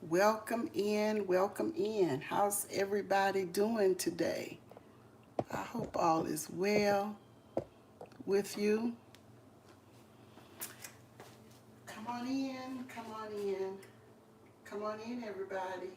Welcome in, welcome in. How's everybody doing today? I hope all is well with you. Come on in, come on in, come on in, everybody.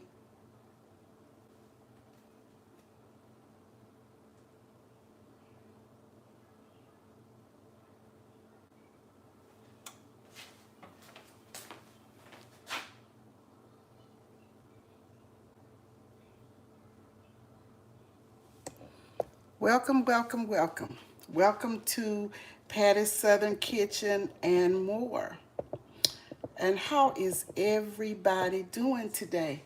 Welcome, welcome, welcome. Welcome to Patty's Southern Kitchen and more. And how is everybody doing today?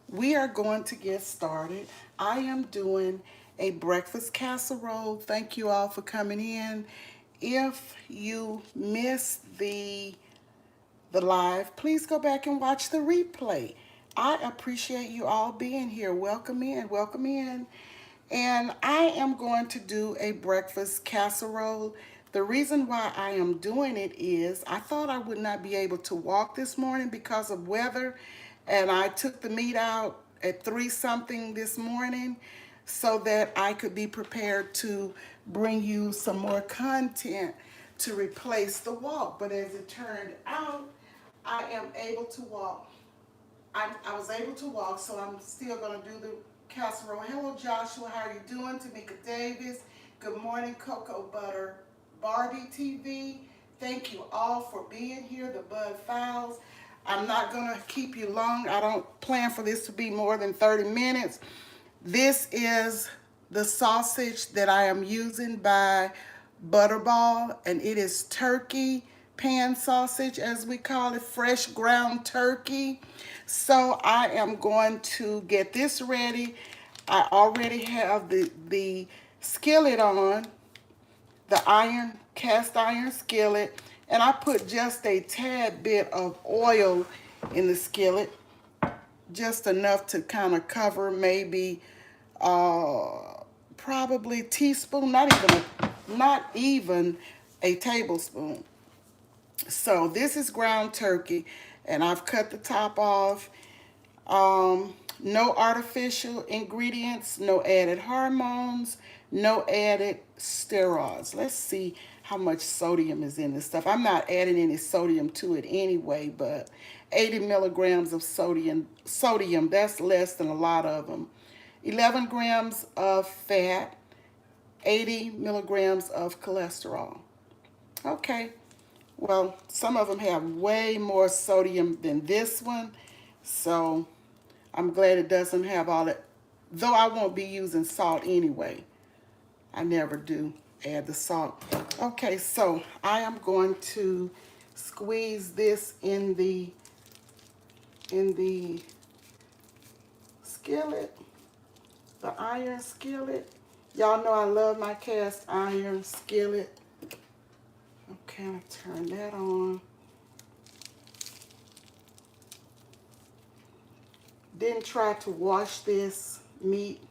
We are going to get started. I am doing a breakfast casserole. Thank you all for coming in. If you missed the live, please go back and watch the replay. I appreciate you all being here. Welcome in, welcome in. And I am going to do a breakfast casserole. The reason why I am doing it is I thought I would not be able to walk this morning because of weather, and I took the meat out at 3 something this morning so that I could be prepared to bring you some more content to replace the walk. But as it turned out, I am able to walk. I was able to walk, so I'm still going to do the casserole. Hello, Joshua. How are you doing? Tamika Davis. Good morning, Cocoa Butter. Barbie TV. Thank you all for being here. The Bud Files. I'm not going to keep you long. I don't plan for this to be more than 30 minutes. This is the sausage that I am using by Butterball, and it is turkey pan sausage, as we call it, fresh ground turkey. So I am going to get this ready. I already have the skillet on, the cast iron skillet, and I put just a tad bit of oil in the skillet, just enough to kind of cover maybe probably teaspoon, not even a tablespoon. So this is ground turkey, and I've cut the top off. No artificial ingredients, no added hormones, no added steroids. Let's see how much sodium is in this stuff. I'm not adding any sodium to it anyway, but 80 milligrams of sodium, that's less than a lot of them. 11 grams of fat, 80 milligrams of cholesterol. Okay, well, some of them have way more sodium than this one, so I'm glad it doesn't have all that, though I won't be using salt anyway. I never do add the salt. Okay, so I am going to squeeze this in the skillet, the iron skillet. Y'all know I love my cast iron skillet. Okay, I'll turn that on. Didn't try to wash this meat.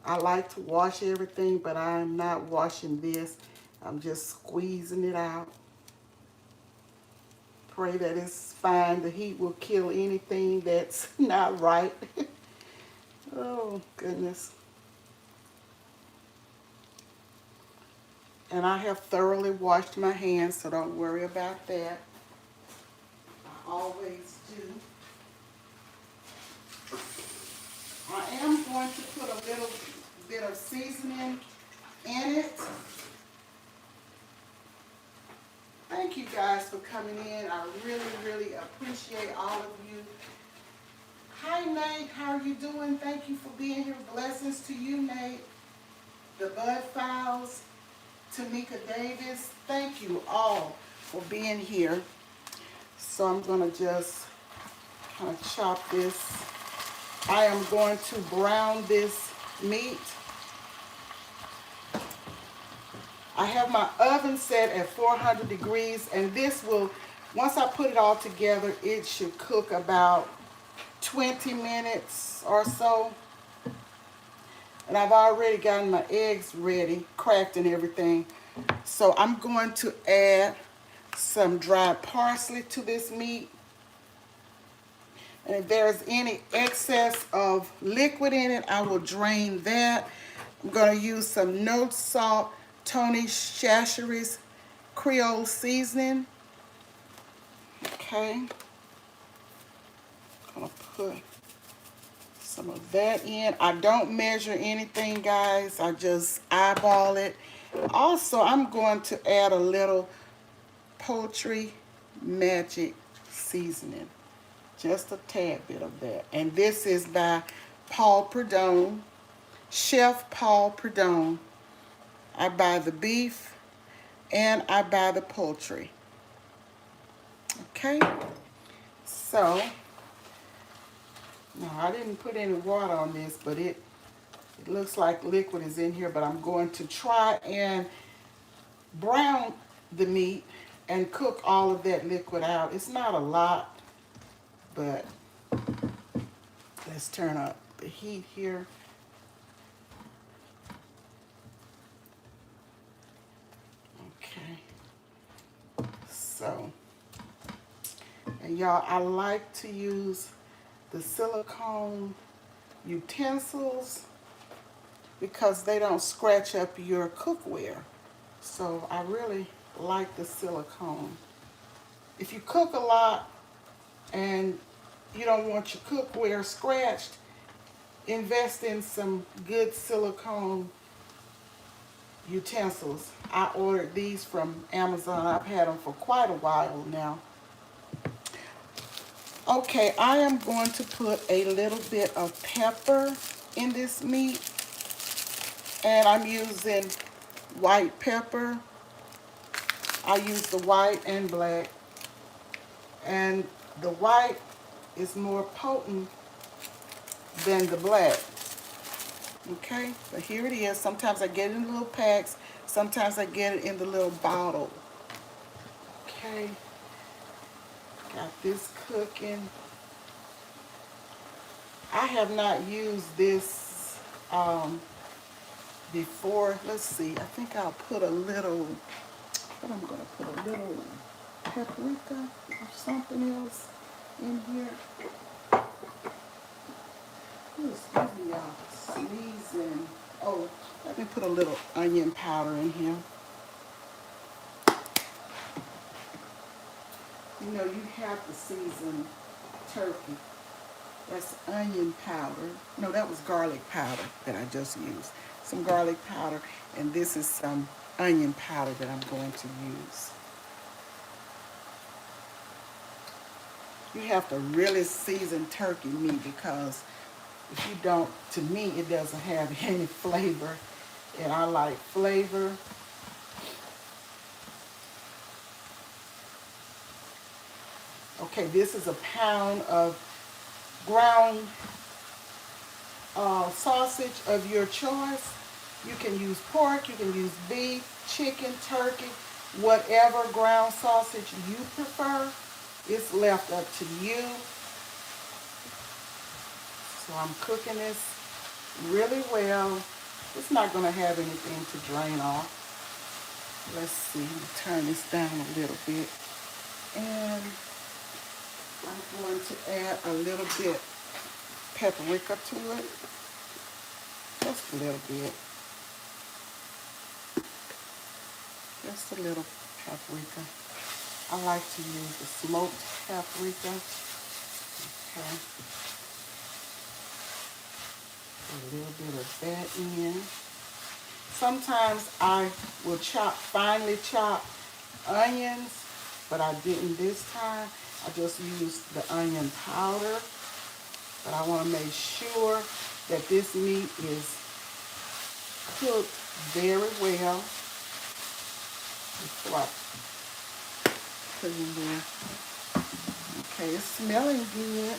I like to wash everything, but I'm not washing this. I'm just squeezing it out. Pray that it's fine. The heat will kill anything that's not right. Oh, goodness. And I have thoroughly washed my hands, so don't worry about that. I always do. I am going to put a little bit of seasoning in it. Thank you guys for coming in. I really, really appreciate all of you. Hi, Nate. How are you doing? Thank you for being here. Blessings to you, Nate. The Bud Files, Tamika Davis. Thank you all for being here. So I'm going to just kind of chop this. I am going to brown this meat. I have my oven set at 400 degrees, and this will, once I put it all together, it should cook about 20 minutes or so. And I've already gotten my eggs ready, cracked and everything. So I'm going to add some dried parsley to this meat. And if there's any excess of liquid in it, I will drain that. I'm going to use some no salt Tony Chachere's Creole seasoning. Okay. I'm going to put some of that in. I don't measure anything, guys. I just eyeball it. Also, I'm going to add a little Poultry Magic seasoning. Just a tad bit of that. And this is by Paul Prudhomme, Chef Paul Prudhomme. I buy the beef and I buy the poultry. Okay? So, no, I didn't put any water on this, but it looks like liquid is in here, but I'm going to try and brown the meat and cook all of that liquid out. It's not a lot, but let's turn up the heat here. Okay. So, and y'all, I like to use the silicone utensils because they don't scratch up your cookware. So I really like the silicone. If you cook a lot and you don't want your cookware scratched, invest in some good silicone utensils. I ordered these from Amazon. I've had them for quite a while now. Okay, I am going to put a little bit of pepper in this meat. And I'm using white pepper. I use the white and black. And the white is more potent than the black. Okay, but here it is. Sometimes I get it in little packs. Sometimes I get it in the little bottle. Okay, got this cooking. I have not used this before. Let's see, I think I'll put a little, what I'm gonna put, a little paprika or something else in here. Oh, excuse me, y'all, sneezing. Oh, let me put a little onion powder in here. You know, you have to season turkey. That's onion powder. No, that was garlic powder that I just used. Some garlic powder, and this is some onion powder that I'm going to use. You have to really season turkey meat because if you don't, to me, it doesn't have any flavor. And I like flavor. Okay, this is a pound of ground sausage of your choice. You can use pork, you can use beef, chicken, turkey, whatever ground sausage you prefer. It's left up to you. So I'm cooking this really well. It's not going to have anything to drain off. Let's see, turn this down a little bit. And I'm going to add a little bit paprika to it. Just a little bit. Just a little paprika. I like to use the smoked paprika. Okay. A little bit of that in. Sometimes I will finely chop onions, but I didn't this time. I just used the onion powder. But I want to make sure that this meat is cooked very well before I put it in there. Okay, it's smelling good.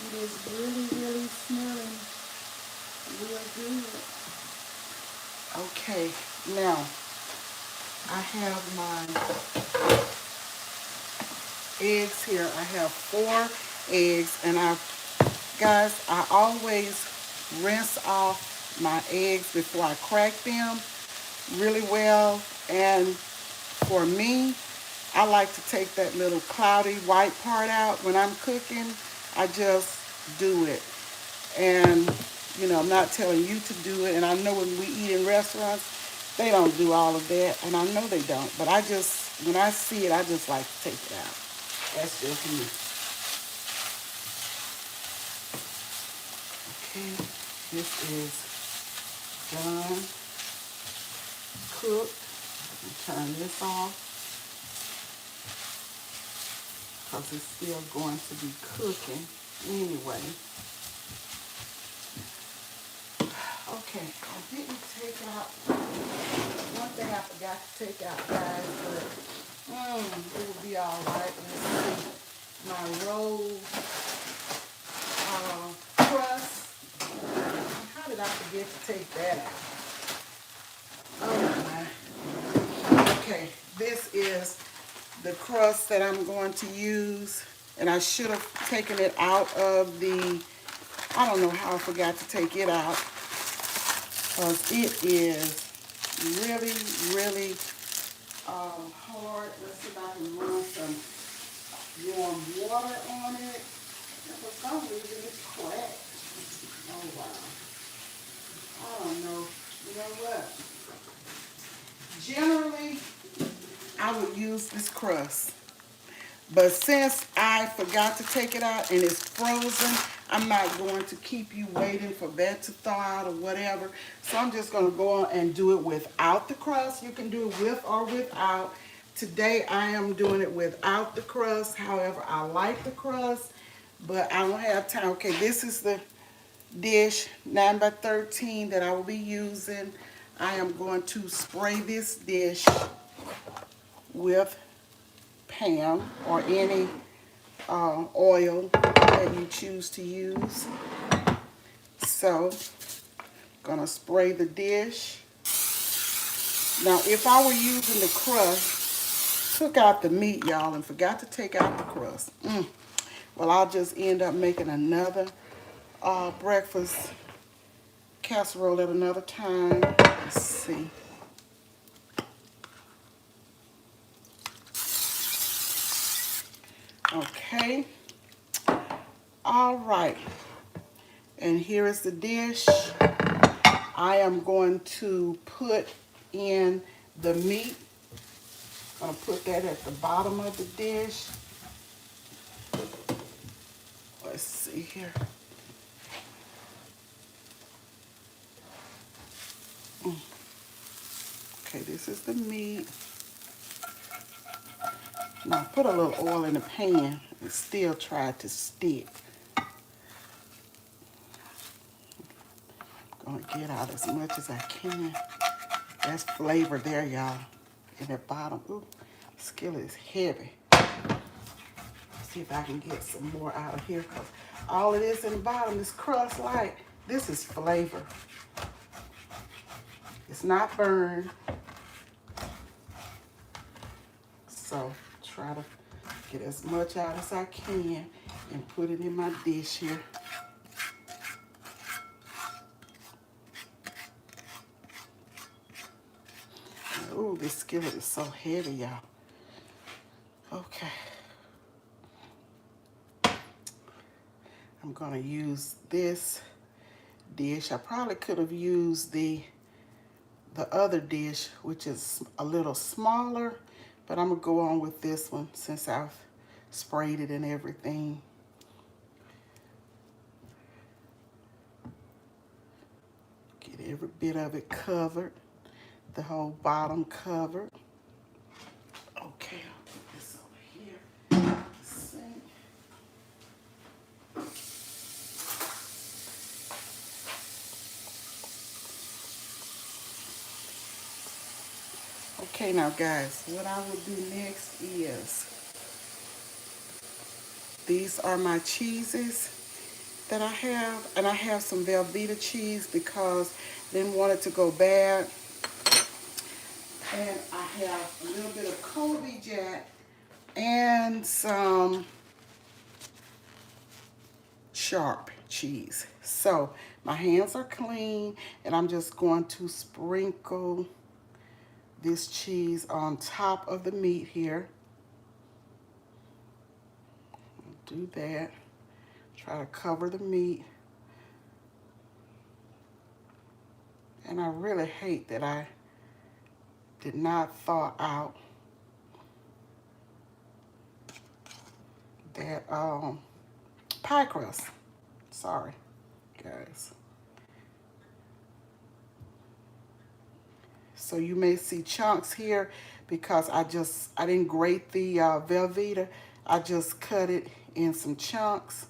It is really, really smelling real good. Okay, now I have my eggs here. I have 4 eggs, and guys, I always rinse off my eggs before I crack them really well. And for me, I like to take that little cloudy white part out when I'm cooking. I just do it. And, you know, I'm not telling you to do it. And I know when we eat in restaurants, they don't do all of that. And I know they don't. But I just, when I see it, I just like to take it out. That's just me. Okay, this is done, cooked. Turn this off because it's still going to be cooking anyway. Okay, I didn't take out, one thing I forgot to take out, guys, but it will be all right. Let's see, my roll crust. How did I forget to take that out? Oh my. Okay, this is the crust that I'm going to use, and I should have taken it out of the, I don't know how I forgot to take it out, because it is really, really hard. Let's see if I can run some warm water on it. And for some reason it's cracked. Oh wow. I don't know. You know what? Generally, I would use this crust. But since I forgot to take it out and it's frozen, I'm not going to keep you waiting for that to thaw out or whatever. So I'm just going to go on and do it without the crust. You can do it with or without. Today I am doing it without the crust. However, I like the crust, but I don't have time. Okay, this is the dish 9 by 13 that I will be using. I am going to spray this dish with Pam or any oil that you choose to use. So, gonna spray the dish. Now, if I were using the crust, took out the meat, y'all, and forgot to take out the crust. Well, I'll just end up making another breakfast casserole at another time. Let's see. Okay. All right. And here is the dish. I am going to put in the meat. I'm going to put that at the bottom of the dish. Let's see here. Okay, this is the meat. Now put a little oil in the pan and still try to stick. I'm gonna get out as much as I can. That's flavor there, y'all. In the bottom. Ooh, skillet is heavy. See if I can get some more out of here, because all it is in the bottom is crust light. This is flavor. It's not burned. So try to get as much out as I can and put it in my dish here. Ooh, this skillet is so heavy, y'all. Okay. I'm gonna use this dish. I probably could have used the other dish, which is a little smaller, but I'm gonna go on with this one since I've sprayed it and everything. Get every bit of it covered, the whole bottom covered. Okay, I'll put this over here. Sink. Okay, now guys, what I will do next is, these are my cheeses that I have, and I have some Velveeta cheese because I didn't want it to go bad. And I have a little bit of Colby Jack and some sharp cheese. So my hands are clean, and I'm just going to sprinkle this cheese on top of the meat here. do that. Try to cover the meat. And I really hate that I did not thaw out that pie crust. Sorry, guys. So you may see chunks here because I didn't grate the Velveeta. I just cut it in some chunks.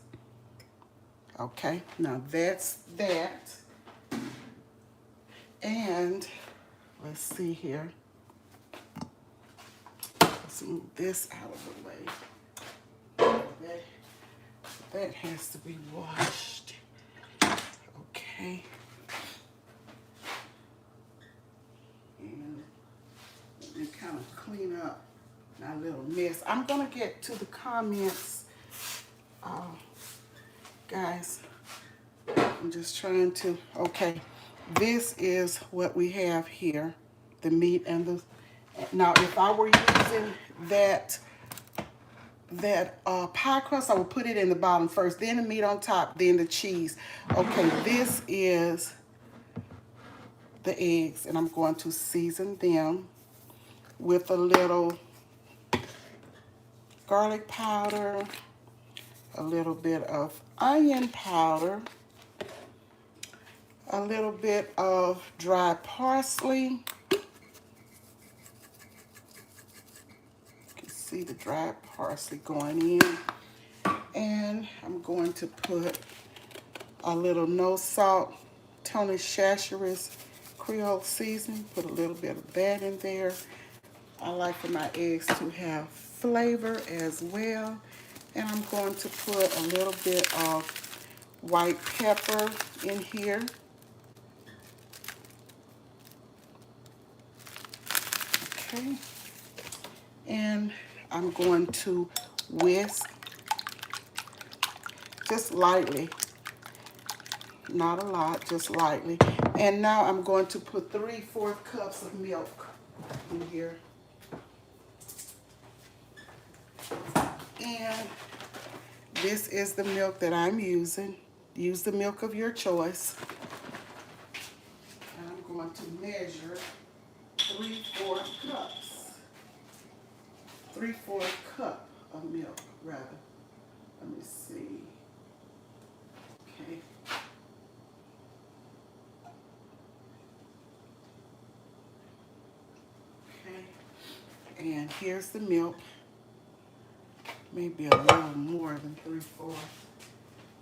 Okay, now that's that. And let's see here. Let's move this out of the way. That has to be washed. Okay. And let me kind of clean up my little mess. I'm going to get to the comments. Guys, I'm just trying to, okay. This is what we have here. The meat and the, now if I were using that pie crust, I would put it in the bottom first, then the meat on top, then the cheese. Okay, this is the eggs, and I'm going to season them with a little garlic powder, a little bit of onion powder, a little bit of dry parsley. You can see the dry parsley going in. And I'm going to put a little no salt Tony Chachere's Creole seasoning. Put a little bit of that in there. I like for my eggs to have flavor as well. And I'm going to put a little bit of white pepper in here. Okay. And I'm going to whisk just lightly. Not a lot, just lightly. And now I'm going to put 3/4 cups of milk in here. And this is the milk that I'm using. Use the milk of your choice. And I'm going to measure 3/4 cups. 3/4 cup of milk, rather. Let me see. Okay. Okay. And here's the milk. Maybe a little more than 3/4.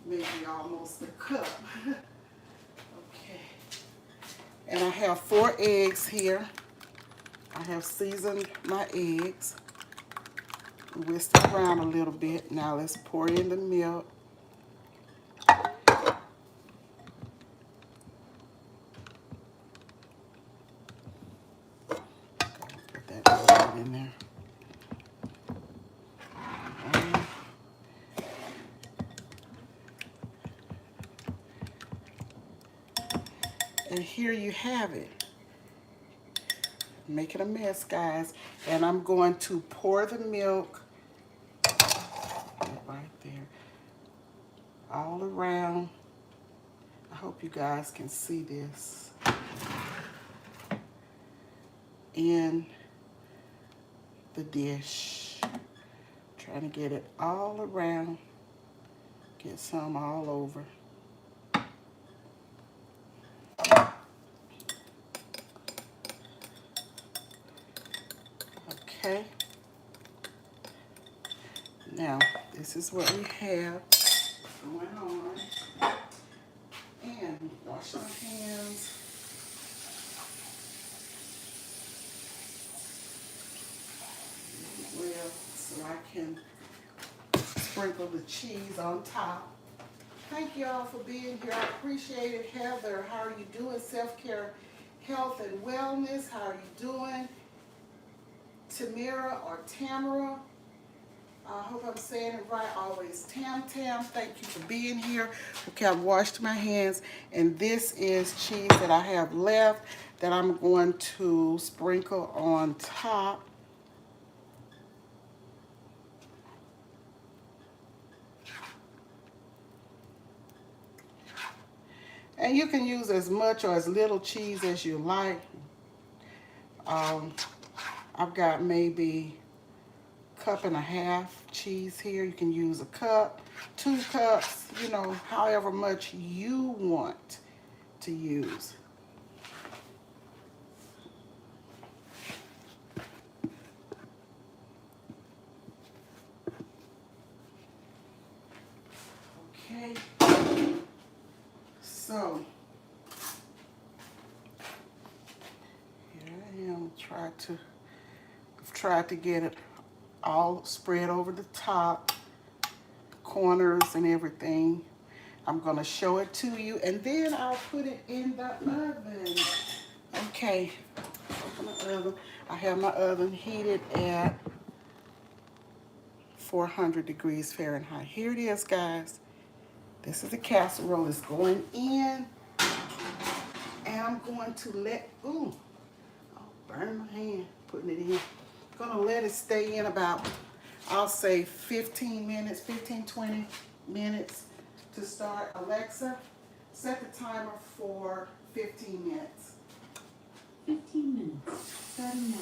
Maybe almost a cup. Okay. And I have 4 eggs here. I have seasoned my eggs. Whisk it around a little bit. Now let's pour in the milk. Put that right in there. And here you have it. Making a mess, guys. And I'm going to pour the milk right there all around. I hope you guys can see this. In the dish. Trying to get it all around. Get some all over. Okay. Now, this is what we have going on. And wash my hands. Well, so I can sprinkle the cheese on top. Thank you all for being here. I appreciate it. Heather, how are you doing? Self-care, health, and wellness. How are you doing? Tamira or Tamara. I hope I'm saying it right. Always Tam. Thank you for being here. Okay, I've washed my hands. And this is cheese that I have left that I'm going to sprinkle on top. And you can use as much or as little cheese as you like. I've got maybe a cup and a half cheese here. You can use a cup, 2 cups, you know, however much you want to use. Okay, so here I am. I've tried to get it all spread over the top, corners and everything. I'm gonna show it to you and then I'll put it in the oven. Okay, open the oven. I have my oven heated at 400 degrees Fahrenheit. Here it is, guys. This is the casserole. It's going in. And I'm going to ooh, I'll burn my hand putting it in. I'm gonna let it stay in about, I'll say 15 minutes, 15, 20 minutes to start. Alexa, set the timer for 15 minutes. 15 minutes, starting now.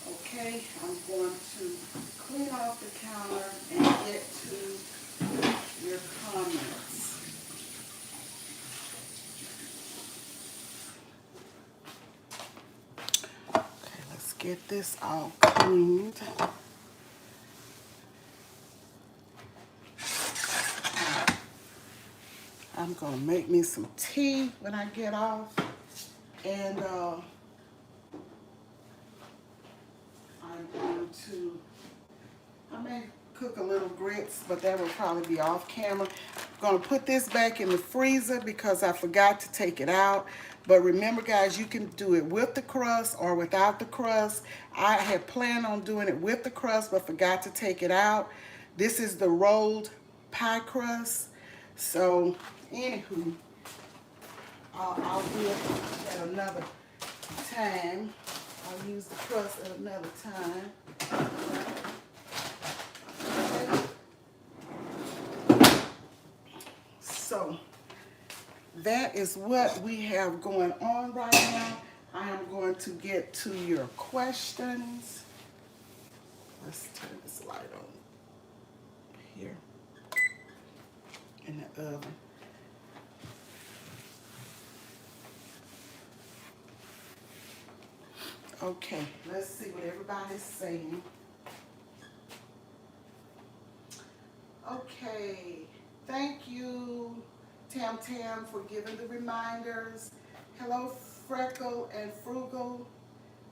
Okay, I'm going to clean off the counter and get to your comments. Okay, let's get this all cleaned. I'm gonna make me some tea when I get off, and I may cook a little grits, but that will probably be off camera. I'm gonna put this back in the freezer because I forgot to take it out. But remember, guys, you can do it with the crust or without the crust. I had planned on doing it with the crust, but forgot to take it out. This is the rolled pie crust. So, anywho, I'll do it at another time. I'll use the crust at another time. So that is what we have going on right now. I am going to get to your questions. Let's turn this light on here in the oven. Okay, let's see what everybody's saying. Okay, thank you, Tam Tam, for giving the reminders. Hello, Freckle and Frugal.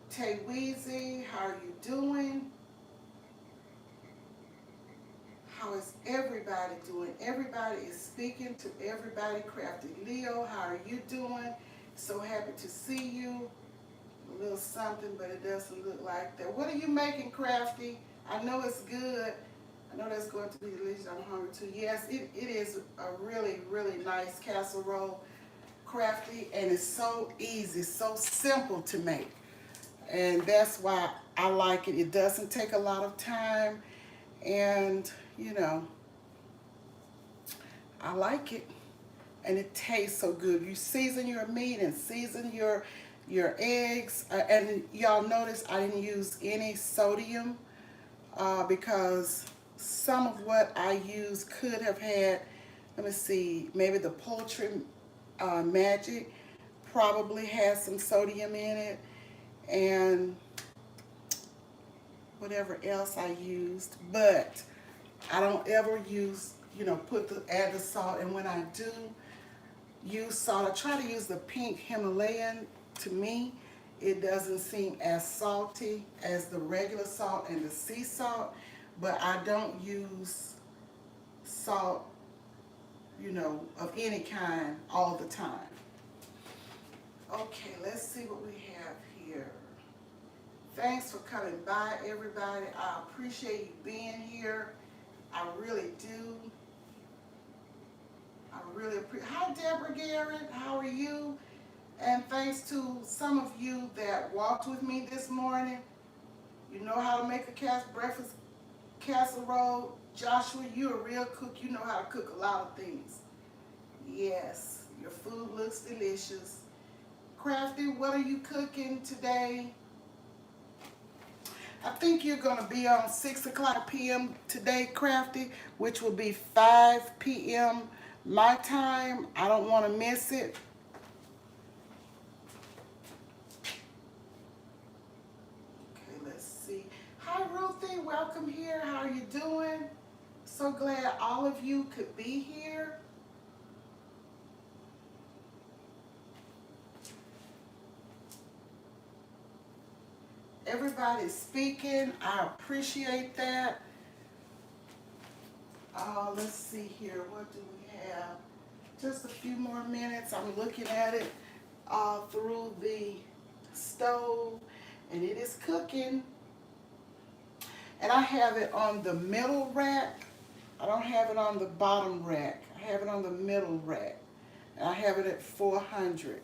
Tay Weezy, how are you doing? How is everybody doing? Everybody is speaking to everybody. Crafty Leo, how are you doing? So happy to see you. A little something, but it doesn't look like that. What are you making, Crafty? I know it's good. I know that's going to be delicious. I'm hungry too. Yes, it is a really, really nice casserole, Crafty, and it's so easy, so simple to make. And that's why I like it. It doesn't take a lot of time, and you know, I like it. And it tastes so good. You season your meat and season your eggs. And y'all notice I didn't use any sodium because some of what I used could have had, let me see, maybe the poultry magic probably has some sodium in it, and whatever else I used. But I don't ever use, add the salt. And when I do use salt, I try to use the pink Himalayan. To me, it doesn't seem as salty as the regular salt and the sea salt, but I don't use salt, of any kind all the time. Okay, let's see what we have here. Thanks for coming by, everybody. I appreciate you being here. I really do. I really appreciate. Hi, Deborah Garrett. How are you? And thanks to some of you that walked with me this morning. You know how to make a breakfast casserole. Joshua, you're a real cook. You know how to cook a lot of things. Yes, Your food looks delicious. Crafty, what are you cooking today? I think you're going to be on 6 o'clock p.m. today, Crafty, which will be 5 p.m. my time. I don't want to miss it. Okay, let's see. Hi, Ruthie. Welcome here. How are you doing? So glad all of you could be here. Everybody's speaking. I appreciate that. Let's see here. What do we have? Just a few more minutes. I'm looking at it through the stove, and it is cooking. And I have it on the middle rack. I don't have it on the bottom rack. I have it on the middle rack. And I have it at 400.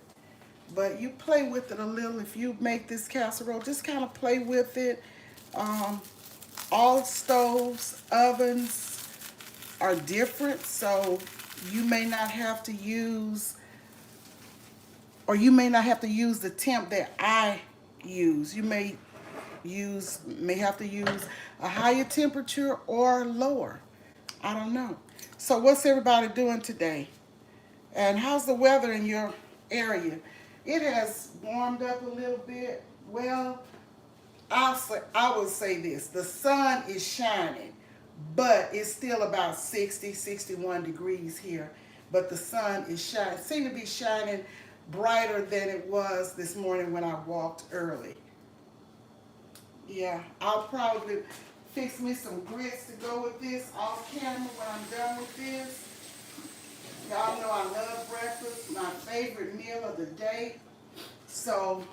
But you play with it a little. If you make this casserole, just kind of play with it. All stoves, ovens are different, so you may not have to use, or you may not have to use the temp that I use. You may have to use a higher temperature or lower. I don't know. So what's everybody doing today? And how's the weather in your area? It has warmed up a little bit. Well, I would say this. The sun is shining, but it's still about 60, 61 degrees here. But the sun is shining. It seemed to be shining brighter than it was this morning when I walked early. Yeah, I'll probably fix me some grits to go with this off camera when I'm done with this. Y'all know I love breakfast, my favorite meal of the day. So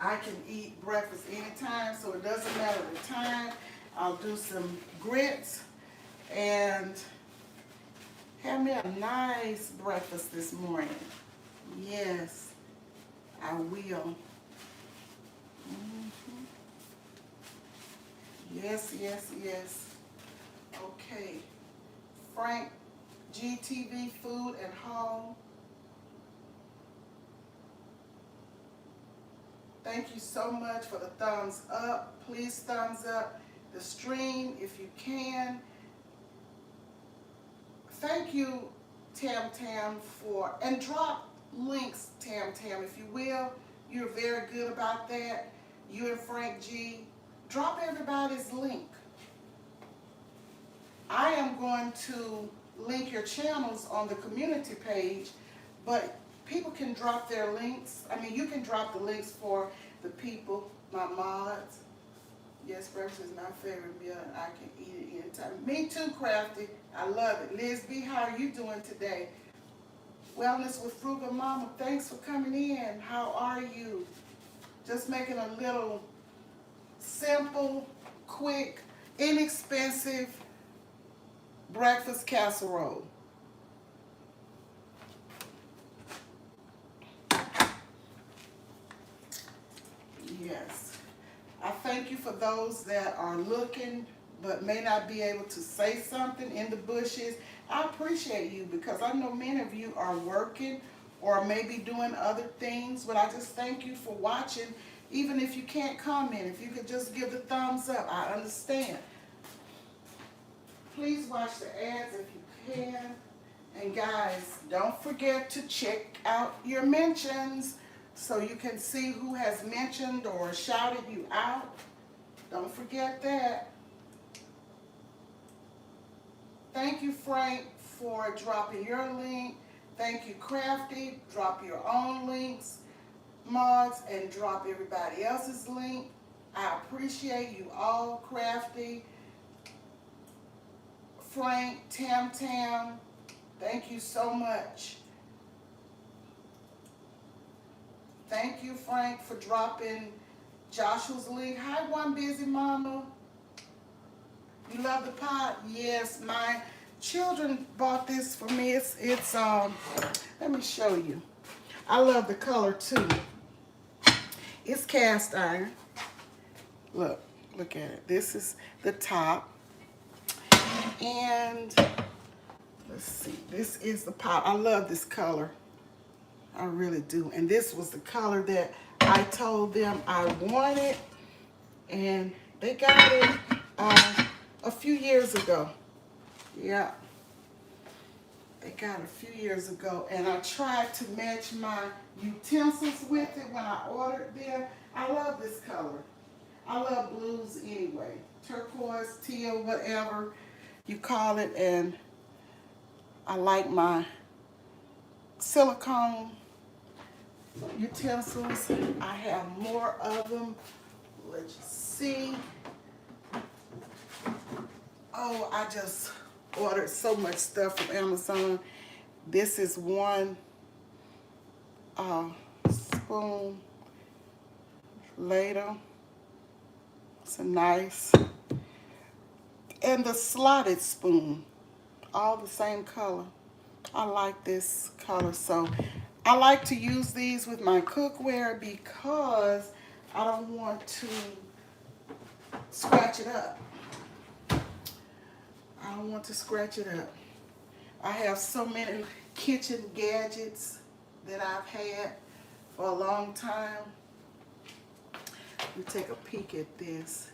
I can eat breakfast anytime, so it doesn't matter the time. I'll do some grits and have me a nice breakfast this morning. Yes, I will. Yes, yes, yes. Okay. Frank, GTV Food and Home. Thank you so much for the thumbs up. Please thumbs up the stream if you can. Thank you, Tam Tam, and drop links, Tam Tam, if you will. You're very good about that. You and Frank G. Drop everybody's link. I am going to link your channels on the community page, but people can drop their links. I mean, you can drop the links for the people, my mods. Yes, breakfast is my favorite meal, and I can eat it anytime. Me too, Crafty. I love it. Liz B, how are you doing today? Wellness with Frugal Mama, thanks for coming in. How are you? Just making a little simple, quick, inexpensive breakfast casserole. Yes. I thank you for those that are looking but may not be able to say something in the bushes. I appreciate you because I know many of you are working or maybe doing other things, but I just thank you for watching. Even if you can't comment, if you could just give the thumbs up, I understand. Please watch the ads if you can. And guys, don't forget to check out your mentions so you can see who has mentioned or shouted you out. Don't forget that. Thank you, Frank, for dropping your link. Thank you, Crafty. Drop your own links, mods, and drop everybody else's link. I appreciate you all, Crafty, Frank, Tam Tam. Thank you so much. Thank you, Frank, for dropping Joshua's link. Hi, One Busy Mama. You love the pot? Yes, my children bought this for me. It's let me show you. I love the color too. It's cast iron. Look at it. This is the top. And let's see. This is the pot. I love this color. I really do. And this was the color that I told them I wanted. And they got it a few years ago. Yeah, they got it a few years ago. And I tried to match my utensils with it when I ordered them. I love this color. I love blues anyway. Turquoise, teal, whatever you call it. And I like my silicone utensils. I have more of them. Let's see. Oh, I just ordered so much stuff from Amazon. This is one spoon later. It's a nice. And the slotted spoon, all the same color. I like this color, so I like to use these with my cookware because I don't want to scratch it up. I don't want to scratch it up. I have so many kitchen gadgets that I've had for a long time. Let me take a peek at this.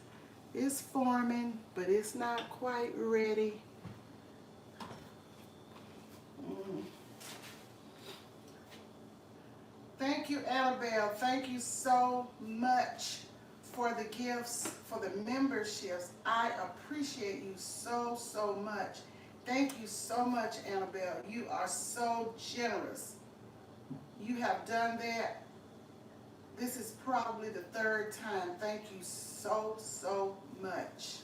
It's forming, but it's not quite ready. Thank you, Annabelle. Thank you so much for the gifts, for the memberships. I appreciate you so, so much. Thank you so much, Annabelle. You are so generous. You have done that. This is probably the third time. Thank you so, so much.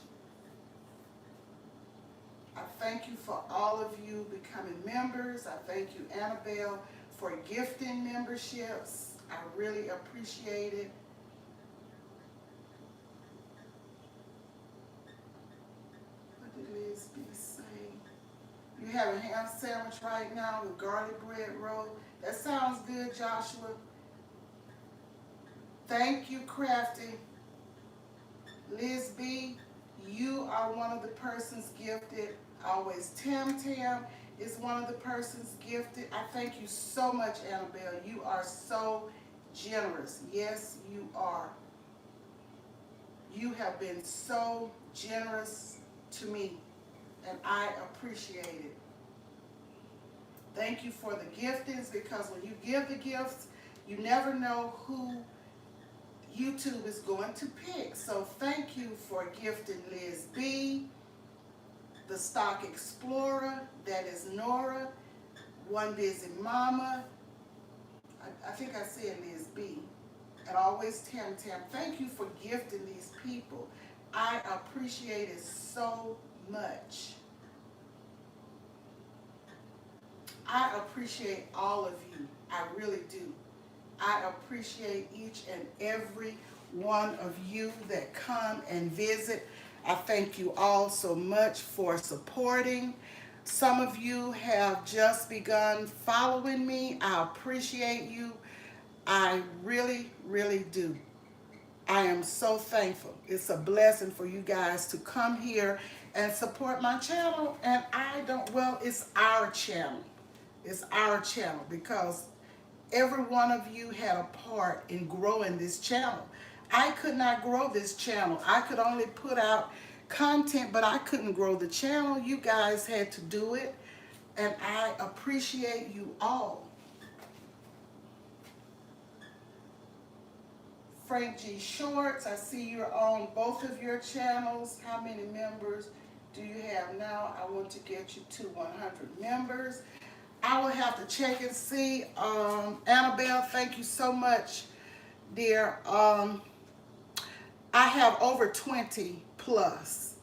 I thank you for all of you becoming members. I thank you, Annabelle, for gifting memberships. I really appreciate it. What did Liz B say? You have a ham sandwich right now with garlic bread roll. That sounds good, Joshua. Thank you, Crafty. Liz B, you are one of the persons gifted. Always Tam Tam is one of the persons gifted. I thank you so much, Annabelle. You are so generous. Yes, you are. You have been so generous to me, and I appreciate it. Thank you for the giftings, because when you give the gifts, you never know who YouTube is going to pick. So thank you for gifting Liz B, the Stock Explorer, that is Nora, One Busy Mama, I think I said Liz B, and always Tam Tam. Thank you for gifting these people. I appreciate it so much. I appreciate all of you. I really do. I appreciate each and every one of you that come and visit. I thank you all so much for supporting. Some of you have just begun following me. I appreciate you. I really, really do. I am so thankful. It's a blessing for you guys to come here and support my channel. And it's our channel. It's our channel, because every one of you had a part in growing this channel. I could not grow this channel. I could only put out content, but I couldn't grow the channel. You guys had to do it, and I appreciate you all. Frank G. Shorts, I see you're on both of your channels. How many members do you have now? I want to get you to 100 members. I will have to check and see. Annabelle, thank you so much, dear. I have over 20 plus,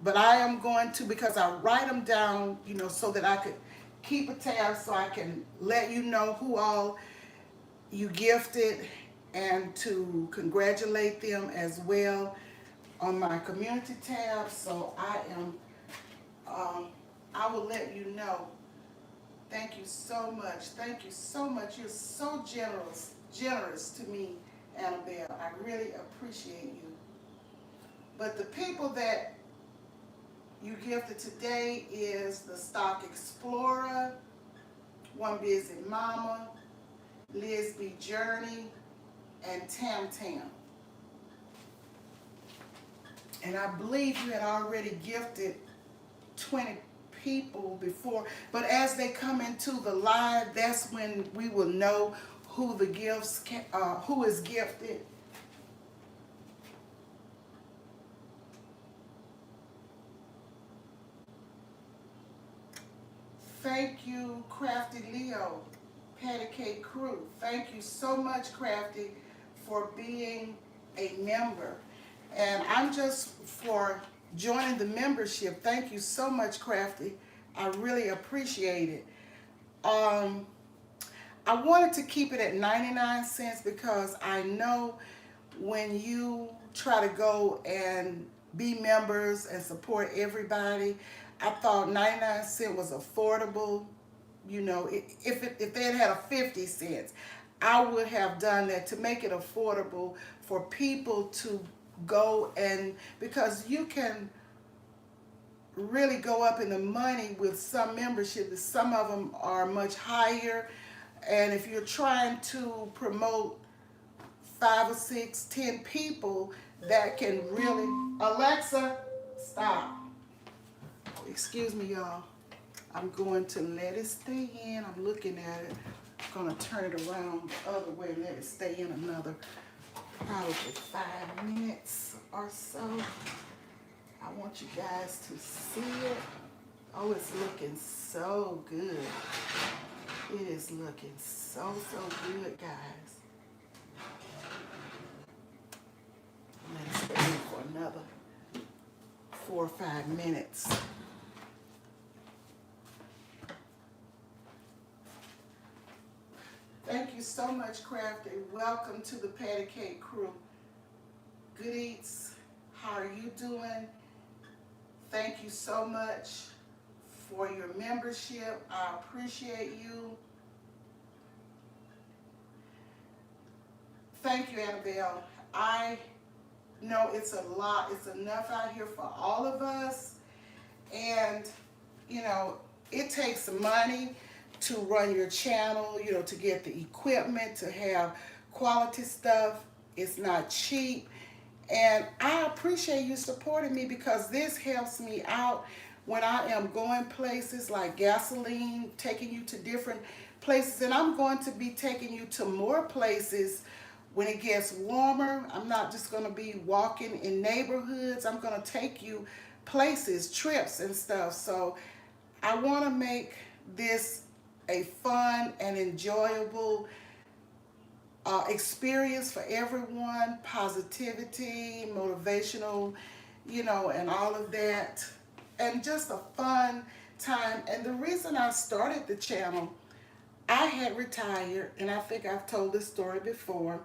but I am going to, because I write them down, so that I could keep a tab, so I can let you know who all you gifted, and to congratulate them as well on my community tab. So I will let you know. Thank you so much. Thank you so much. You're so generous to me, Annabelle. I really appreciate you. But the people that You gifted today is the Stock Explorer, One Busy Mama, Lisby Journey, and Tam Tam. And I believe you had already gifted 20 people before, but as they come into the live, that's when we will know who the gifts who is gifted. Thank you, Crafty Leo, Patty Cake Crew. Thank you so much, Crafty, for being a member. And I'm just for joining the membership. Thank you so much, Crafty. I really appreciate it. Um, I wanted to keep it at 99 cents because I know when you try to go and be members and support everybody, I thought 99 cents was affordable. You know, if they had a 50 cents, I would have done that to make it affordable for people to go, and because you can really go up in the money with some memberships. Some of them are much higher, and if you're trying to promote 5 or 6, 10 people that can really, Alexa, stop. Excuse me, y'all. I'm going to let it stay in. I'm looking at it. I'm going to turn it around the other way and let it stay in another probably 5 minutes or so. I want you guys to see it. Oh, it's looking so good. It is looking so good, guys. Let it stay in for another 4 or 5 minutes. Thank you so much, Crafty. Welcome to the Patty Cake Crew. Good eats. How are you doing? Thank you so much for your membership. I appreciate you. Thank you, Annabelle. I know it's a lot. It's enough out here for all of us. And, you know, it takes money to run your channel, you know, to get the equipment, to have quality stuff. It's not cheap. And I appreciate you supporting me because this helps me out when I am going places like gasoline, taking you to different places. And I'm going to be taking you to more places when it gets warmer. I'm not just going to be walking in neighborhoods. I'm going to take you places, trips and stuff. So I want to make this a fun and enjoyable experience for everyone, positivity, motivational, you know, and all of that, and just a fun time. And the reason I started the channel, I had retired, and I think I've told this story before,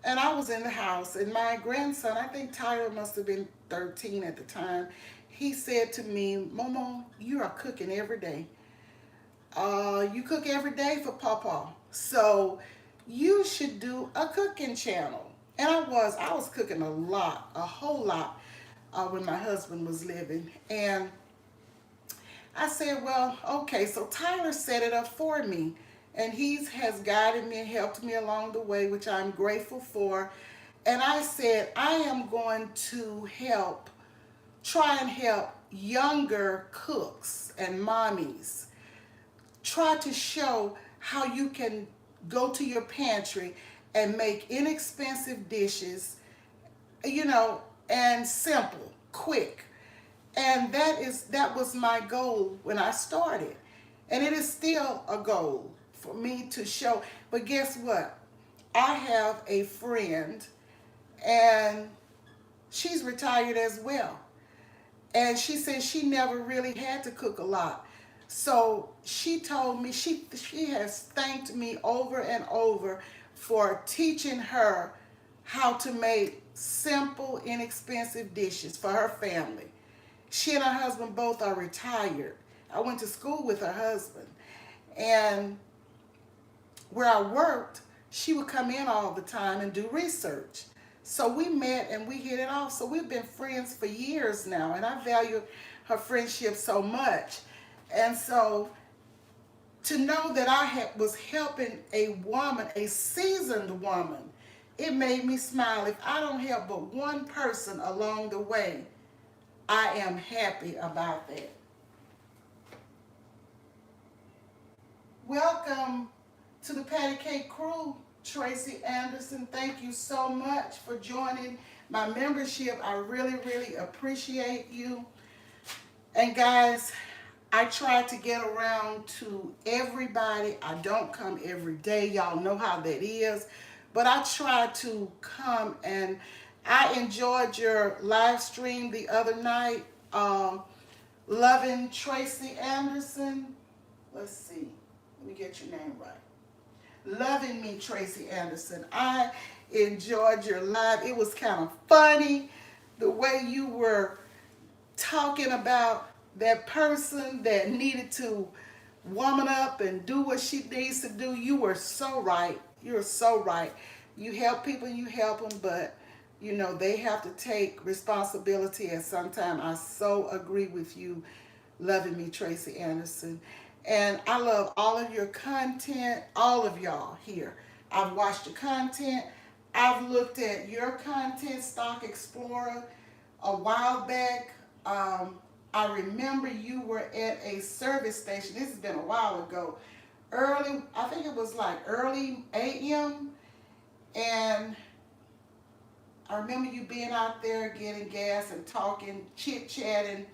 and I was in the house, and my grandson, I think Tyler must have been 13 at the time, he said to me, Momo, you are cooking every day. You cook every day for Papa. So you should do a cooking channel. And I was cooking a lot, a whole lot, when my husband was living. And I said, well, okay, so Tyler set it up for me. And he has guided me and helped me along the way, which I'm grateful for. And I said, I am going to try and help younger cooks and mommies. Try to show how you can go to your pantry and make inexpensive dishes, you know, and simple, quick. And that was my goal when I started. And it is still a goal for me to show. But guess what? I have a friend, and she's retired as well. And she said she never really had to cook a lot. So she told me, she has thanked me over and over for teaching her how to make simple, inexpensive dishes for her family. She and her husband both are retired. I went to school with her husband. And where I worked, she would come in all the time and do research. So we met and we hit it off. So we've been friends for years now, and I value her friendship so much. And so to know that was helping a woman, a seasoned woman, it made me smile. If I don't help but one person along the way, I am happy about that. Welcome to the Patty Cake Crew, Tracy Anderson. Thank you so much for joining my membership. I really, really appreciate you. And guys, I try to get around to everybody. I don't come every day. Y'all know how that is. But I try to come, and I enjoyed your live stream the other night. Loving Tracy Anderson. Let's see. Let me get your name right. Loving Me, Tracy Anderson. I enjoyed your live. It was kind of funny the way you were talking about that person that needed to woman up and do what she needs to do. You were so right. You're so right. You help people, you help them, but you know they have to take responsibility. And sometimes I so agree with you, Loving Me, Tracy Anderson. And I love all of your content, all of y'all here. I've watched your content. I've looked at your content, Stock Explorer, a while back. I remember you were at a service station. This has been a while ago. Early, I think it was like early AM. And I remember you being out there getting gas and talking, chit-chatting.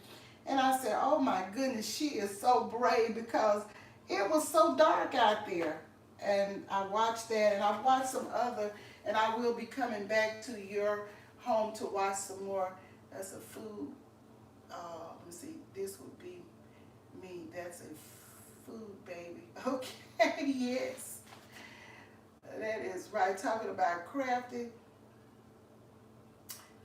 And I said, oh my goodness, she is so brave because it was so dark out there. And I watched that, and I've watched some other, and I will be coming back to your home to watch some more. That's a food. Let me see. This would be me. That's a food baby. Okay, yes. That is right. Talking about crafting.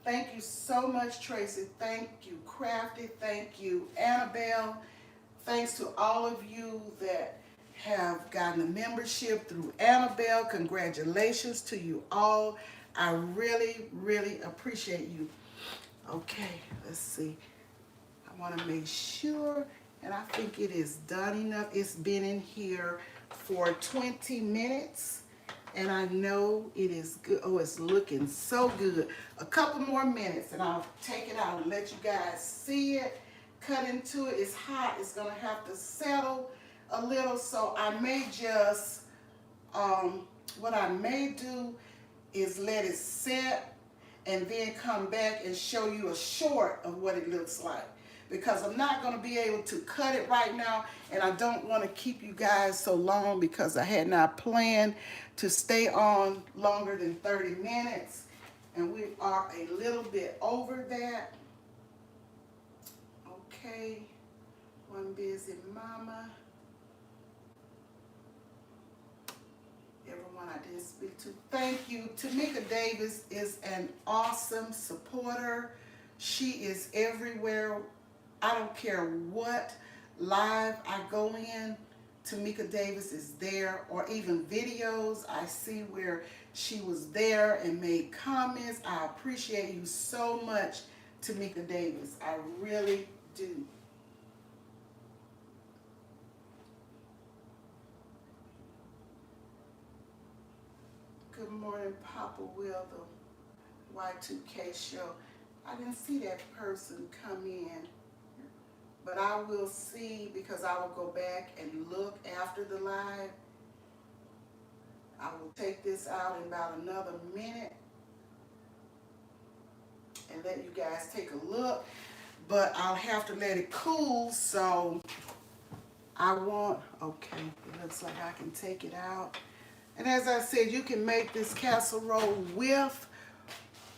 Thank you so much, Tracy. Thank you, Crafty. Thank you, Annabelle. Thanks to all of you that have gotten a membership through Annabelle. Congratulations to you all. I really, really appreciate you. Okay, let's see. I want to make sure, and I think it is done enough. It's been in here for 20 minutes. And I know it is good. Oh, it's looking so good. A couple more minutes and I'll take it out and let you guys see it. Cut into it. It's hot. It's going to have to settle a little. So I may just, what I may do is let it set and then come back and show you a short of what it looks like. Because I'm not going to be able to cut it right now, and I don't want to keep you guys so long because I had not planned to stay on longer than 30 minutes, and we are a little bit over that. Okay, one busy mama. Everyone I didn't speak to, thank you. Tamika Davis is an awesome supporter. She is everywhere. I don't care what live I go in, Tamika Davis is there, or even videos I see where she was there and made comments. I appreciate you so much, Tamika Davis. I really do. Good morning, Papa Will, the Y2K show. I didn't see that person come in. But I will see, because I will go back and look after the live. I will take this out in about another minute and let you guys take a look. But I'll have to let it cool, so I want, okay, it looks like I can take it out. And as I said, you can make this casserole with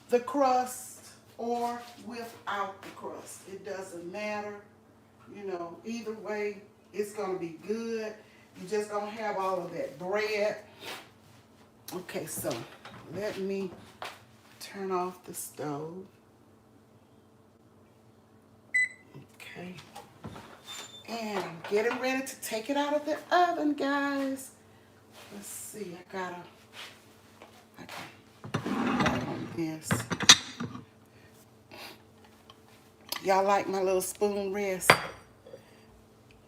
the crust or without the crust. It doesn't matter. You know, either way, it's going to be good. You just don't have all of that bread. Okay, so let me turn off the stove. Okay. And I'm getting ready to take it out of the oven, guys. Let's see, I gotta on this. Y'all like my little spoon rest?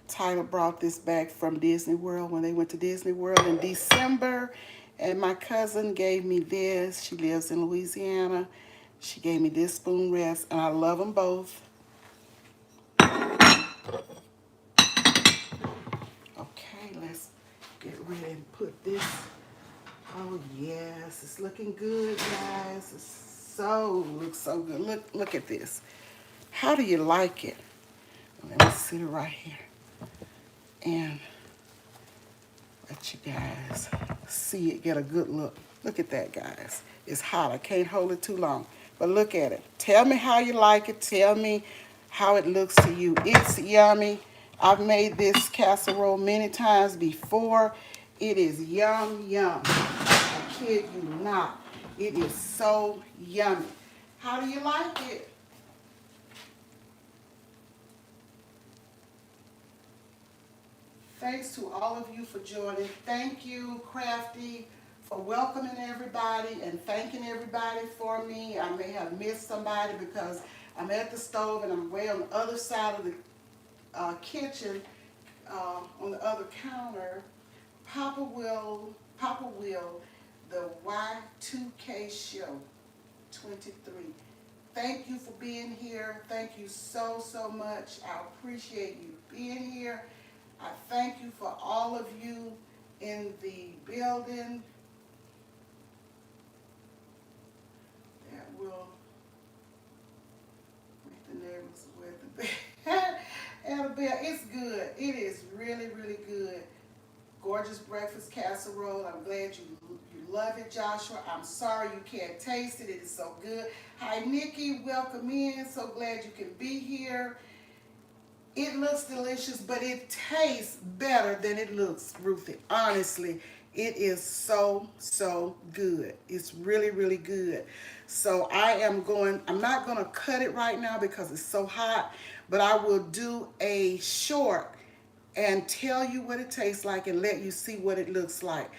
Tyler brought this back from Disney World when they went to Disney World in December. And my cousin gave me this. She lives in Louisiana. She gave me this spoon rest, and I love them both. Okay, let's get ready and put this. Oh yes, it's looking good, guys. Looks so good. Look at this. How do you like it? Let me sit it right here and let you guys see it, get a good look. Look at that, guys. It's hot. I can't hold it too long. But look at it. Tell me how you like it. Tell me how it looks to you. It's yummy. I've made this casserole many times before. It is yum, yum. I kid you not. It is so yummy. How do you like it? Thanks to all of you for joining. Thank you, Crafty, for welcoming everybody and thanking everybody for me. I may have missed somebody because I'm at the stove and I'm way on the other side of the kitchen, on the other counter. Papa Will, the Y2K Show 23. Thank you for being here. Thank you so, so much. I appreciate you being here. I thank you for all of you in the building that will make the neighbors aware the bed. Annabelle, it's good. It is really, really good. Gorgeous breakfast casserole. I'm glad you love it, Joshua. I'm sorry you can't taste it. It is so good. Hi, Nikki. Welcome in. So glad you can be here. It looks delicious, but it tastes better than it looks, Ruthie. Honestly, it is so, so good. It's really, really good. So I'm not going to cut it right now because it's so hot, but I will do a short and tell you what it tastes like and let you see what it looks like.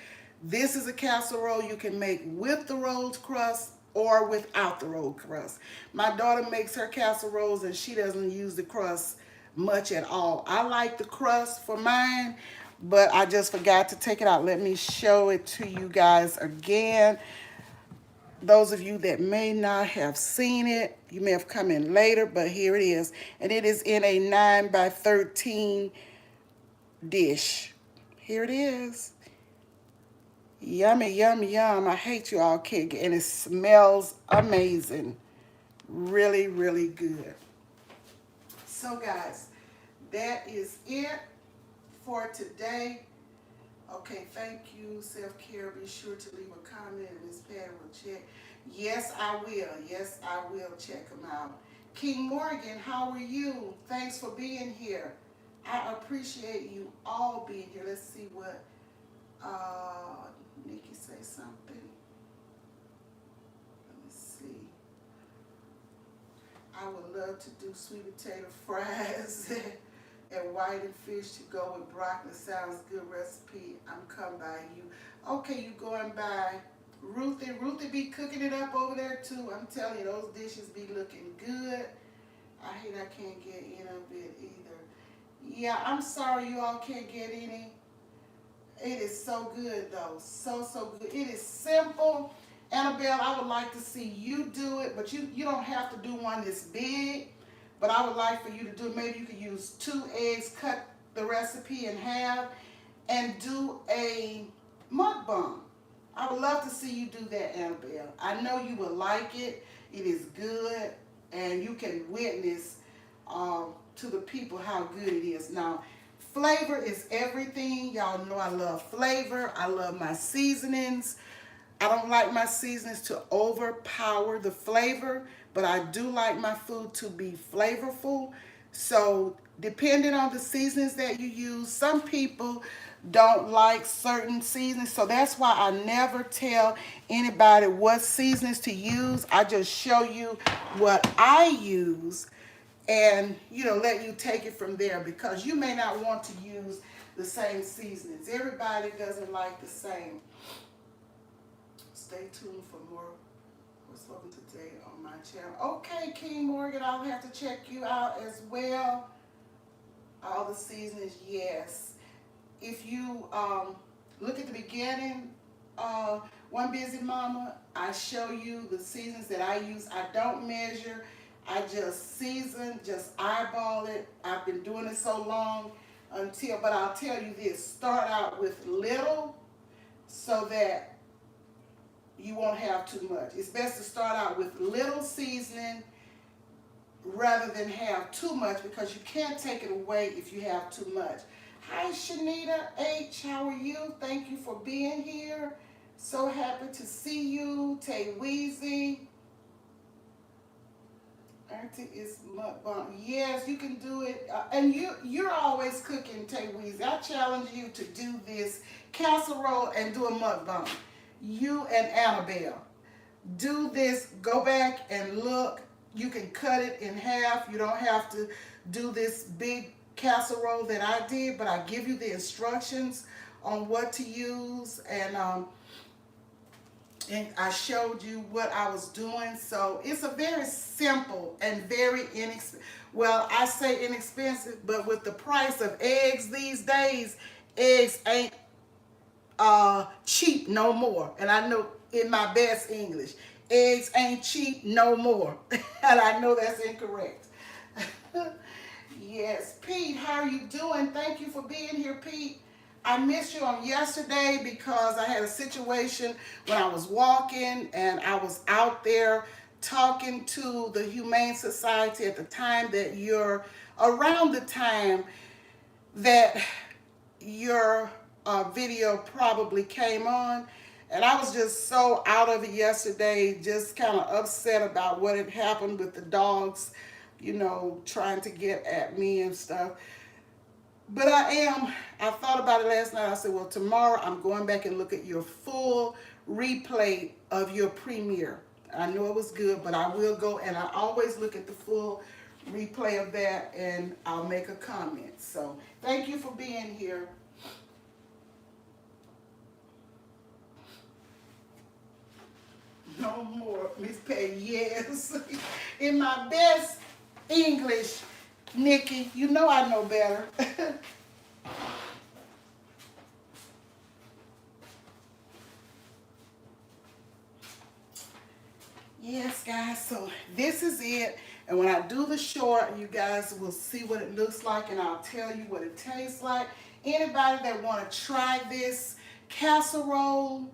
This is a casserole you can make with the rolled crust or without the rolled crust. My daughter makes her casseroles and she doesn't use the crust much at all. I like the crust for mine, but I just forgot to take it out. Let me show it to you guys again. Those of you that may not have seen it, you may have come in later, but here it is. And it is in a 9 by 13 dish. Here it is. Yummy, yum, yum. I hate you all, kid. And it smells amazing. Really, really good. So, guys, that is it for today. Okay, thank you. Self-care. Be sure to leave a comment and Miss Patty will check. Yes, I will. Yes, I will check them out. King Morgan, how are you? Thanks for being here. I appreciate you all being here. Let's see what Nikki say something. Let me see. I would love to do sweet potato fries and whiting fish to go with broccoli. Sounds good recipe. I'm coming by you. Okay, you going by Ruthie. Ruthie be cooking it up over there too. I'm telling you, those dishes be looking good. I hate I can't get any of it either. Yeah, I'm sorry you all can't get any. It is so good though. So, so good. It is simple. Annabelle, I would like to see you do it, but you don't have to do one this big. But I would like for you to do, maybe you could use 2 eggs, cut the recipe in half, and do a mukbang. I would love to see you do that, Annabelle. I know you will like it. It is good, and you can witness to the people how good it is. Now, flavor is everything. Y'all know I love flavor. I love my seasonings. I don't like my seasonings to overpower the flavor, but I do like my food to be flavorful. So, depending on the seasonings that you use, some people don't like certain seasonings. So, that's why I never tell anybody what seasonings to use. I just show you what I use and let you take it from there because you may not want to use the same seasonings. Everybody doesn't like the same. Stay tuned for more What's welcome today on my channel? Okay, King Morgan, I'll have to check you out as well. All the seasonings, yes. If you look at the beginning, One Busy Mama, I show you the seasons that I use. I don't measure. I just season, just eyeball it. I've been doing it so long but I'll tell you this, start out with little so that you won't have too much. It's best to start out with little seasoning rather than have too much because you can't take it away if you have too much. Hi Shanita H, how are you? Thank you for being here. So happy to see you. Tay Weezy. Auntie is mukbang. Yes, you can do it. And you're always cooking, Tay Weezy. I challenge you to do this casserole and do a mukbang. You and Annabelle. Do this. Go back and look. You can cut it in half. You don't have to do this big casserole that I did, but I give you the instructions on what to use, and I showed you what I was doing. So it's a very simple and very inexpensive. Well, I say inexpensive, but with the price of eggs these days, eggs ain't cheap no more. And I know in my best English, eggs ain't cheap no more. And I know that's incorrect. Yes, Pete, how are you doing? Thank you for being here, Pete. I missed you on yesterday because I had a situation when I was walking and I was out there talking to the Humane Society at the time that around the time that your video probably came on. And I was just so out of it yesterday, just kind of upset about what had happened with the dogs, trying to get at me and stuff. But I thought about it last night. I said, well, tomorrow I'm going back and look at your full replay of your premiere. I know it was good, but I will go and I always look at the full replay of that and I'll make a comment. So thank you for being here. No more, Miss Peggy. Yes. In my best English, Nikki, you know I know better. Yes, guys, so this is it. And when I do the short, you guys will see what it looks like and I'll tell you what it tastes like. Anybody that want to try this casserole,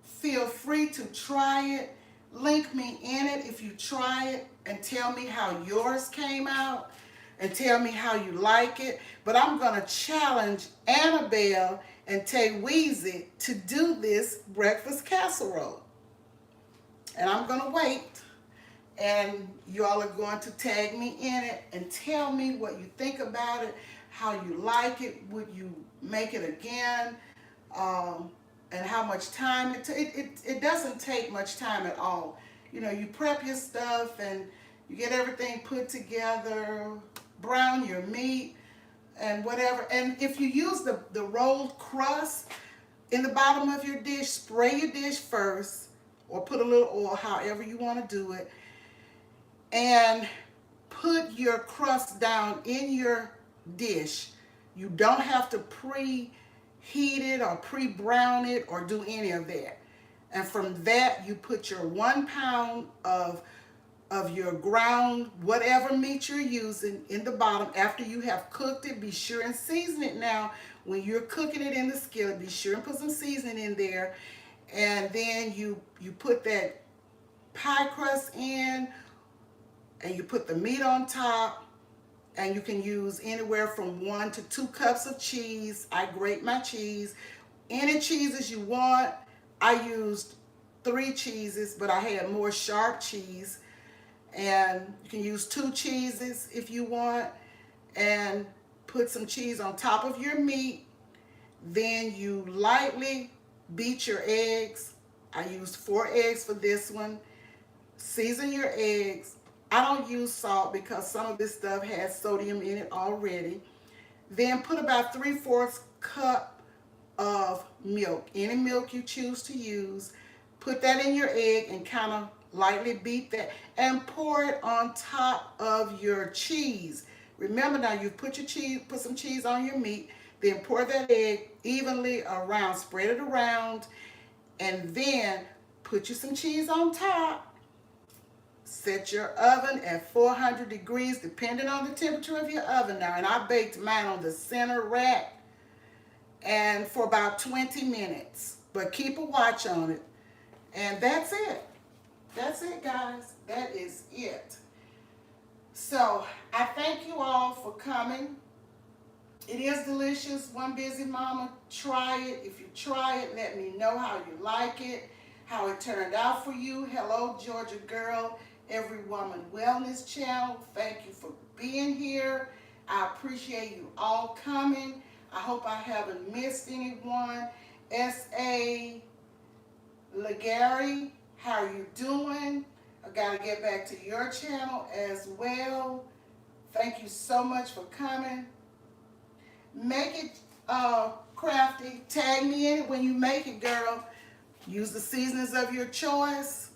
feel free to try it. Link me in it if you try it and tell me how yours came out and tell me how you like it. But I'm going to challenge Annabelle and Tay Weezy to do this breakfast casserole. And I'm going to wait. And y'all are going to tag me in it and tell me what you think about it, how you like it, would you make it again, and how much time it doesn't take much time at all. You prep your stuff and you get everything put together, brown your meat and whatever. And if you use the rolled crust in the bottom of your dish, spray your dish first or put a little oil, however you want to do it, and put your crust down in your dish. You don't have to preheat it or pre-brown it or do any of that. And from that, you put your 1 pound of your ground, whatever meat you're using, in the bottom. After you have cooked it, be sure and season it now. When you're cooking it in the skillet, be sure and put some seasoning in there. And then you put that pie crust in, and you put the meat on top, and you can use anywhere from 1 to 2 cups of cheese. I grate my cheese. Any cheeses you want. I used 3 cheeses, but I had more sharp cheese. And you can use 2 cheeses if you want, and put some cheese on top of your meat. Then you lightly beat your eggs. I used 4 eggs for this one. Season your eggs. I don't use salt because some of this stuff has sodium in it already. Then put about 3/4 cup of milk, any milk you choose to use. Put that in your egg and kind of Lightly beat that and pour it on top of your cheese. Remember now, you put your cheese, put some cheese on your meat, then pour that egg evenly around, spread it around, and then put you some cheese on top. Set your oven at 400 degrees, depending on the temperature of your oven now. And I baked mine on the center rack and for about 20 minutes. But keep a watch on it. And that's it. That's it, guys. That is it. So I thank you all for coming. It is delicious. One Busy Mama, try it. If you try it, let me know how you like it, how it turned out for you. Hello, Georgia Girl, Every Woman Wellness Channel. Thank you for being here. I appreciate you all coming. I hope I haven't missed anyone. S.A. Legary, how are you doing? I got to get back to your channel as well. Thank you so much for coming. Make it crafty. Tag me in it when you make it, girl. Use the seasonings of your choice.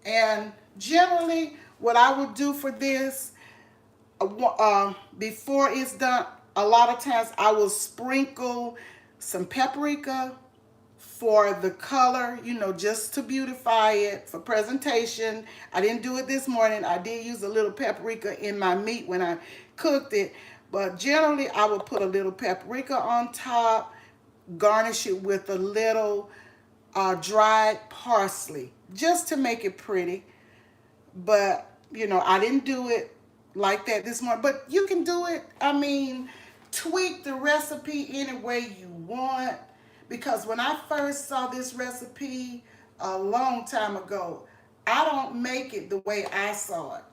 And generally, what I would do for this, before it's done, a lot of times I will sprinkle some paprika for the color, just to beautify it for presentation. I didn't do it this morning. I did use a little paprika in my meat when I cooked it. But generally, I will put a little paprika on top, garnish it with a little dried parsley, just to make it pretty. But, I didn't do it like that this morning. But you can do it, tweak the recipe any way you want. Because when I first saw this recipe a long time ago, I don't make it the way I saw it.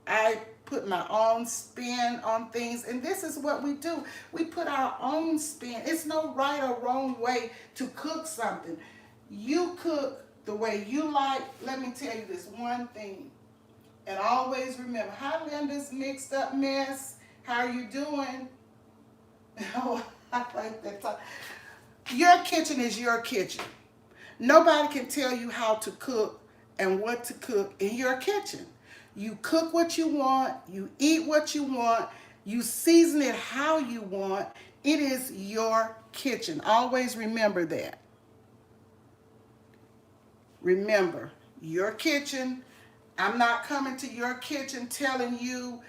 I put my own spin on things, and this is what we do. We put our own spin. It's no right or wrong way to cook something. You cook the way you like. Let me tell you this one thing, and always remember, hi Linda's mixed up mess. How are you doing? Oh, I like that talk. Your kitchen is your kitchen. Nobody can tell you how to cook and what to cook in your kitchen. You cook what you want, you eat what you want, you season it how you want. It is your kitchen. Always remember that. Remember, your kitchen. I'm not coming to your kitchen telling you,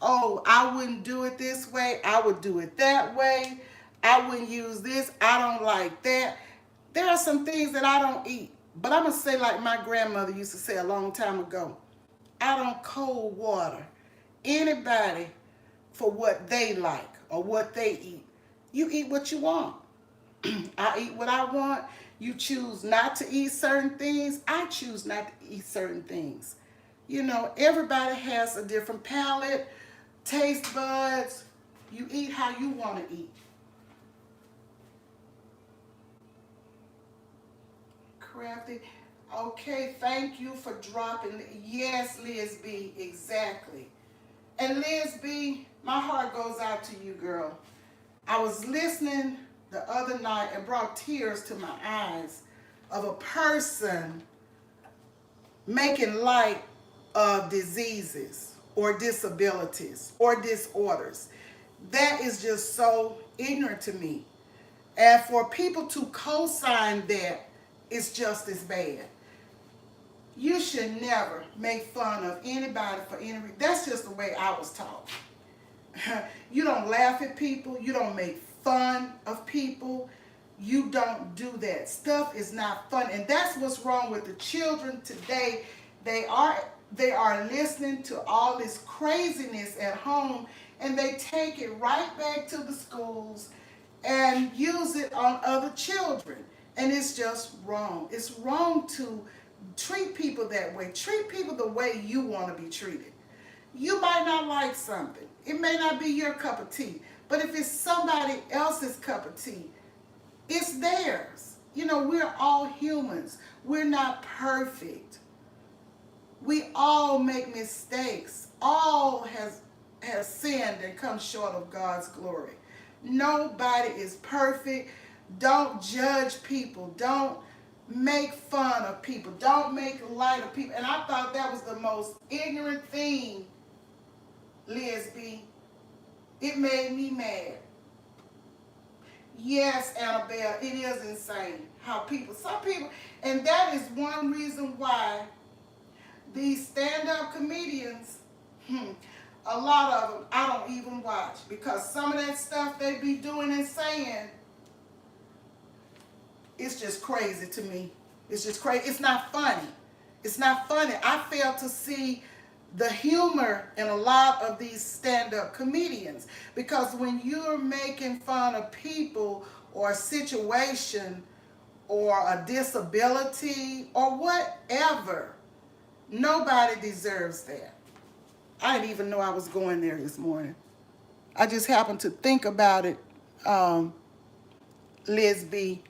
oh, I wouldn't do it this way, I would do it that way. I wouldn't use this. I don't like that. There are some things that I don't eat. But I'm going to say like my grandmother used to say a long time ago, I don't cold water anybody for what they like or what they eat. You eat what you want. I eat what I want. You choose not to eat certain things. I choose not to eat certain things. Everybody has a different palate, taste buds. You eat how you want to eat. Crafty. Okay, thank you for dropping. Yes, Liz B, exactly. And Liz B, my heart goes out to you, girl. I was listening the other night and brought tears to my eyes of a person making light of diseases or disabilities or disorders. That is just so ignorant to me. And for people to co-sign that, it's just as bad. You should never make fun of anybody for any reason. That's just the way I was taught. You don't laugh at people. You don't make fun of people. You don't do that. Stuff is not fun. And that's what's wrong with the children today. They are listening to all this craziness at home, and they take it right back to the schools and use it on other children. And it's just wrong. It's wrong to treat people that way. Treat people the way you want to be treated. You might not like something. It may not be your cup of tea. But if it's somebody else's cup of tea, it's theirs. We're all humans. We're not perfect. We all make mistakes. All has sinned and come short of God's glory. Nobody is perfect. Don't judge people. Don't make fun of people. Don't make light of people. And I thought that was the most ignorant thing, Liz B. It made me mad. Yes, Annabelle, it is insane how some people, and that is one reason why these stand-up comedians, a lot of them I don't even watch, because some of that stuff they be doing and saying, it's just crazy to me. It's just crazy. It's not funny. It's not funny. I fail to see the humor in a lot of these stand-up comedians, because when you're making fun of people or a situation or a disability or whatever, nobody deserves that. I didn't even know I was going there this morning. I just happened to think about it, Liz B,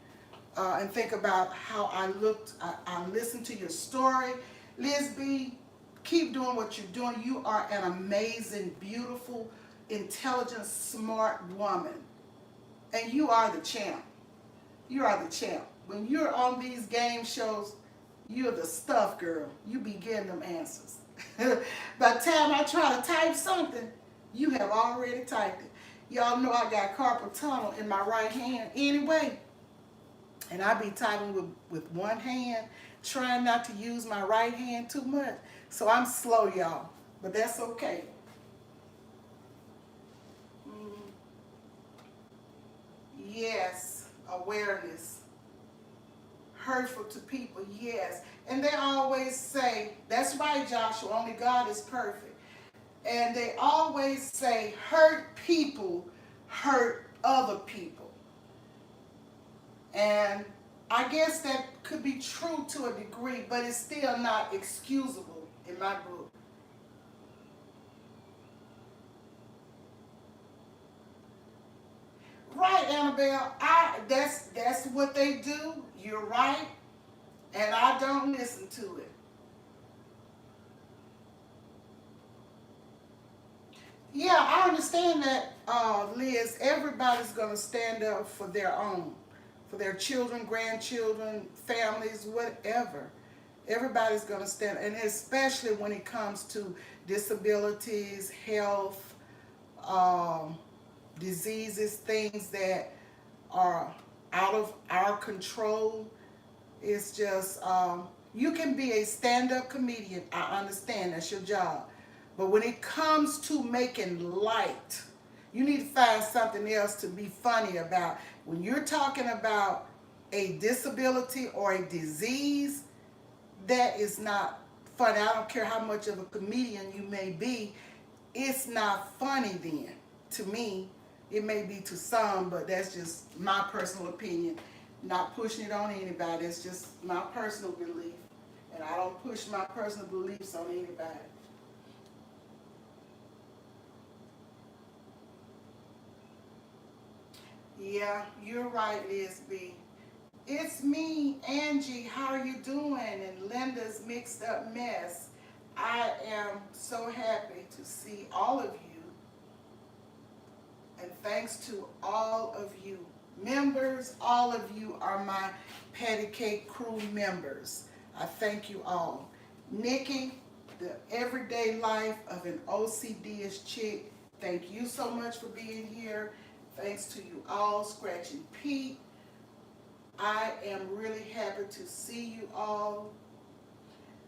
and think about how I looked. I listened to your story. Liz B, keep doing what you're doing. You are an amazing, beautiful, intelligent, smart woman. And you are the champ. You are the champ. When you're on these game shows, you're the stuff girl. You be getting them answers. By the time I try to type something, you have already typed it. Y'all know I got carpal tunnel in my right hand anyway. And I be typing with one hand, trying not to use my right hand too much. So I'm slow, y'all. But that's okay. Yes, awareness. Hurtful to people, yes. And they always say, that's right, Joshua, only God is perfect. And they always say, hurt people hurt other people. And I guess that could be true to a degree, but it's still not excusable in my book. Right, Annabelle. That's what they do. You're right. And I don't listen to it. Yeah, I understand that, Liz. Everybody's going to stand up for their own, for their children, grandchildren, families, whatever. Everybody's going to stand, and especially when it comes to disabilities, health, um, diseases, things that are out of our control. It's just, you can be a stand-up comedian. I understand that's your job. But when it comes to making light, you need to find something else to be funny about. When you're talking about a disability or a disease, that is not funny. I don't care how much of a comedian you may be. It's not funny then. To me, it may be to some, but that's just my personal opinion. Not pushing it on anybody. It's just my personal belief. And I don't push my personal beliefs on anybody. Yeah, you're right, Liz B. It's me, Angie. How are you doing? And Linda's mixed up mess. I am so happy to see all of you. And thanks to all of you members, all of you are my Patty Cake Crew members. I thank you all. Nikki, the everyday life of an OCD-ish chick, thank you so much for being here. Thanks to you all. Scratching Pete, I am really happy to see you all.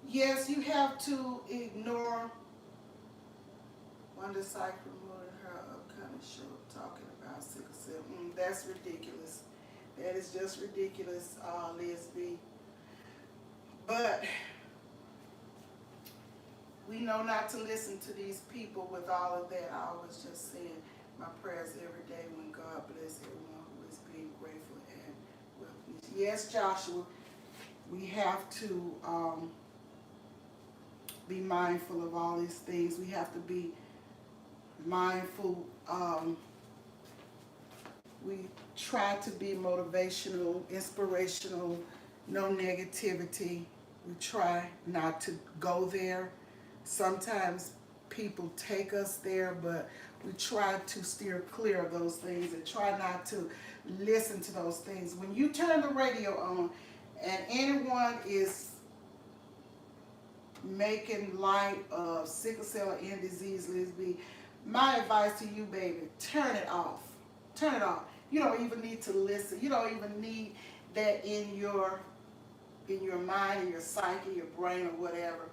Yes, you have to ignore Wanda Cypher in her upcoming show talking about sickle cell. That's ridiculous. That is just ridiculous, Liz B. But we know not to listen to these people with all of that. I was just saying my prayers every day when God bless everyone who is being grateful and well pleased. Yes, Joshua, we have to be mindful of all these things. We have to be mindful. We try to be motivational, inspirational, no negativity. We try not to go there. Sometimes people take us there, but we try to steer clear of those things and try not to listen to those things. When you turn the radio on And anyone is making light of sickle cell or end disease, Lisby, my advice to you, baby, turn it off. Turn it off. You don't even need to listen. You don't even need that in your mind, in your psyche, your brain, or whatever.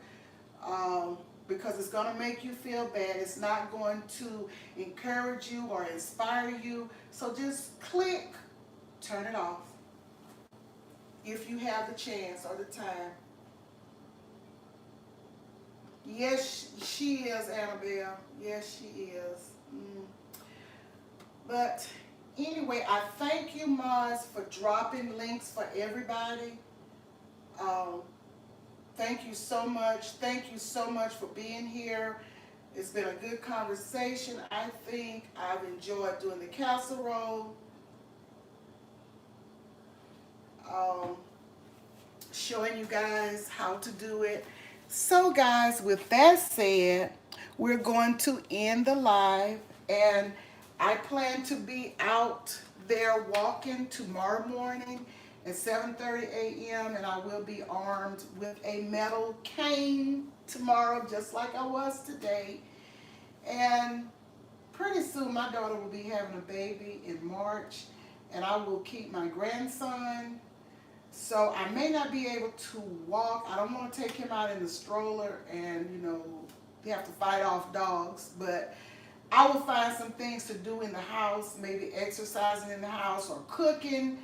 Because it's going to make you feel bad. It's not going to encourage you or inspire you. So just click, turn it off. If you have the chance or the time. Yes, she is, Annabelle. Yes, she is. But anyway, I thank you, Mars, for dropping links for everybody. Um, Thank you so much. Thank you so much for being here. It's been a good conversation. I think I've enjoyed doing the casserole, um, showing you guys how to do it. So guys, with that said, we're going to end the live, and I plan to be out there walking tomorrow morning at 7:30 a.m. and I will be armed with a metal cane tomorrow, just like I was today. And pretty soon my daughter will be having a baby in March, and I will keep my grandson. So I may not be able to walk. I don't want to take him out in the stroller and, you have to fight off dogs. But I will find some things to do in the house, maybe exercising in the house or cooking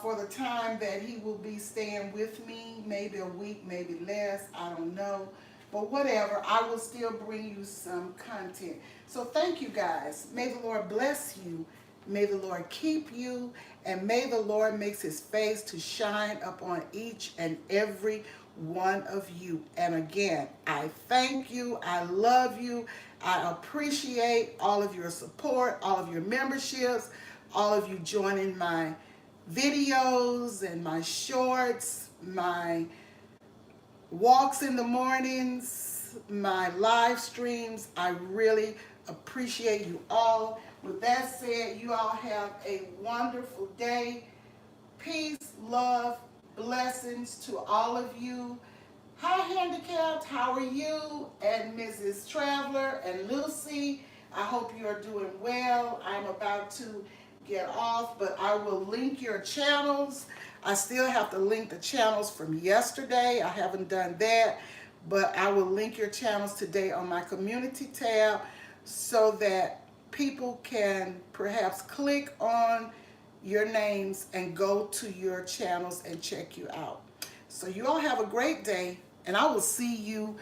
for the time that he will be staying with me. Maybe a week, maybe less. I don't know. But whatever, I will still bring you some content. So thank you guys. May the Lord bless you. May the Lord keep you. And may the Lord makes his face to shine upon each and every one of you. And again, I thank you. I love you. I appreciate all of your support, all of your memberships, all of you joining my videos and my shorts, my walks in the mornings, my live streams. I really appreciate you all. With that said, you all have a wonderful day. Peace, love, blessings to all of you. Hi, Handicapped. How are you? And Mrs. Traveler and Lucy, I hope you are doing well. I'm about to get off, but I will link your channels. I still have to link the channels from yesterday. I haven't done that, but I will link your channels today on my community tab so that people can perhaps click on your names and go to your channels and check you out. So you all have a great day, and I will see you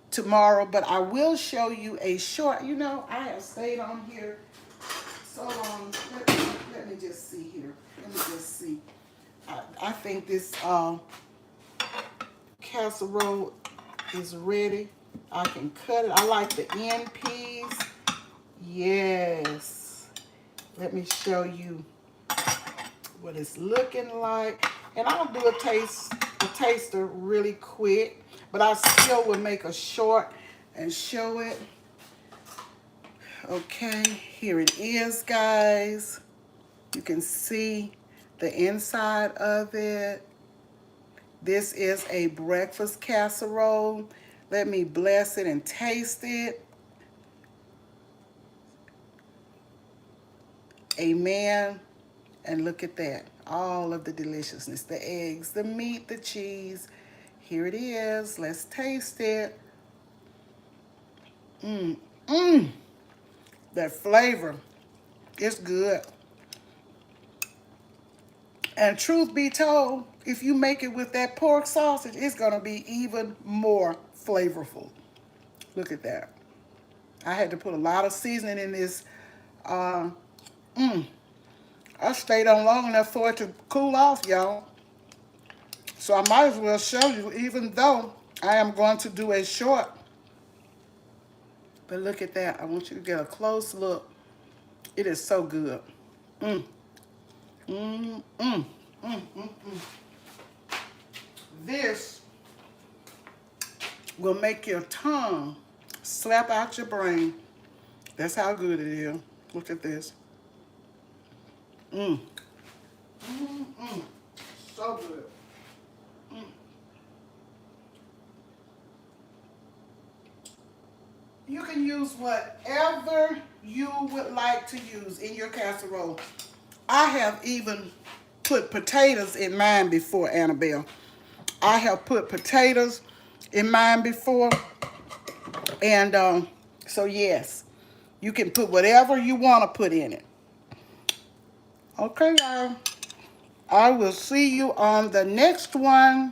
tomorrow, but I will show you a short, I have stayed on here so long. Let me just see here. Let me just see. I think this casserole is ready. I can cut it. I like the end piece. Yes. Let me show you what it's looking like. And I'll do a taster really quick, but I still will make a short and show it. Okay, here it is, guys. You can see the inside of it. This is a breakfast casserole. Let me bless it and taste it. Amen. And look at that. All of the deliciousness. The eggs, the meat, the cheese. Here it is. Let's taste it. That flavor. It's good. And truth be told, if you make it with that pork sausage, it's going to be even more flavorful. Look at that. I had to put a lot of seasoning in this. I stayed on long enough for it to cool off, y'all. So I might as well show you, even though I am going to do a short. But look at that. I want you to get a close look. It is so good. Mm, mm, mm, mm, mm, mm. This will make your tongue slap out your brain. That's how good it is. Look at this. Mm. Mm, mm. So good. can use whatever you would like to use in your casserole. I have even put potatoes in mine before, Annabelle. I have put potatoes in mine before. And so, yes, you can put whatever you want to put in it. Okay, y'all. I will see you on the next one.